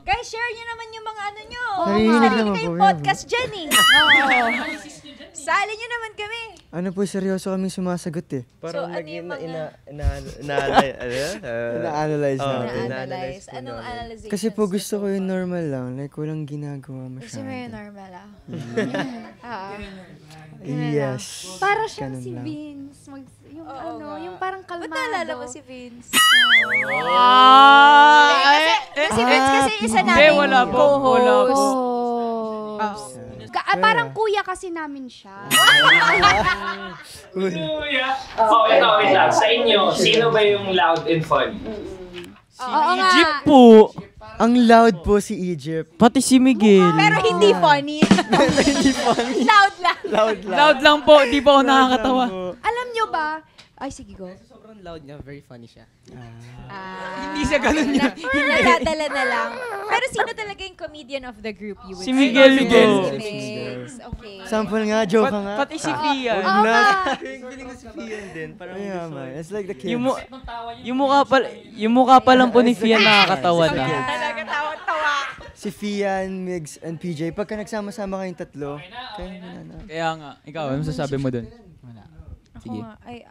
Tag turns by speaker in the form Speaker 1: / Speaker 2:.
Speaker 1: Guys, share nyo naman yung mga ano nyo.
Speaker 2: Narinig naman po
Speaker 1: kayong
Speaker 2: yan.
Speaker 1: podcast dyan eh. Sali nyo naman kami.
Speaker 2: Ano po, seryoso kaming sumasagot eh.
Speaker 3: Parang
Speaker 1: ano yung mga...
Speaker 2: Ina-analyze natin.
Speaker 1: Na-analyze. Anong analyzation?
Speaker 2: Kasi po gusto ko yung normal lang. Like, walang ginagawa
Speaker 4: Gusto mo yung
Speaker 2: masyado.
Speaker 4: normal
Speaker 2: Yes.
Speaker 4: Para siyang
Speaker 2: Ganun
Speaker 4: si
Speaker 2: lang.
Speaker 4: Vince. Yung
Speaker 1: Oo nga.
Speaker 4: yung parang
Speaker 1: Ba't
Speaker 4: kalmado.
Speaker 1: naalala mo si Vince?
Speaker 4: Si Vince kasi isa
Speaker 5: Hindi,
Speaker 4: namin
Speaker 5: wala po. Wala po.
Speaker 4: co-host. Parang kuya kasi namin siya.
Speaker 6: Kuya. Oh, ito, wait lang. Sa inyo, sino ba yung loud and funny?
Speaker 4: Oo nga.
Speaker 5: Jeep po.
Speaker 2: Ang loud po si Egypt.
Speaker 5: Pati si Miguel.
Speaker 1: Pero hindi funny. Loud lang.
Speaker 5: Loud lang po. Di ba ako nakakatawa?
Speaker 4: Alam nyo ba? Ay, sige go.
Speaker 7: Sobrang loud niya, very funny siya.
Speaker 5: Hindi siya ganun niya.
Speaker 1: Nadadala na lang. Pero sino talaga yung comedian of the group? You would
Speaker 5: Si
Speaker 1: say?
Speaker 5: Miguel
Speaker 1: Si
Speaker 5: po.
Speaker 1: Mix. Okay.
Speaker 2: Sample nga, joke ka nga.
Speaker 5: Pati si Fia.
Speaker 4: Oo nga.
Speaker 3: Feeling ko si Fian din. Parang
Speaker 2: Yeah, man. It's like the kids.
Speaker 5: Yung mukha pa lang po ni Fia nakakatawa na.
Speaker 1: Talaga tawa-tawa.
Speaker 2: Si Fian, Migs, and PJ. Pagka nagsama-sama kayong tatlo, kaya na.
Speaker 5: Kaya nga, ikaw, ano masasabi mo dun?
Speaker 1: Ako nga, ay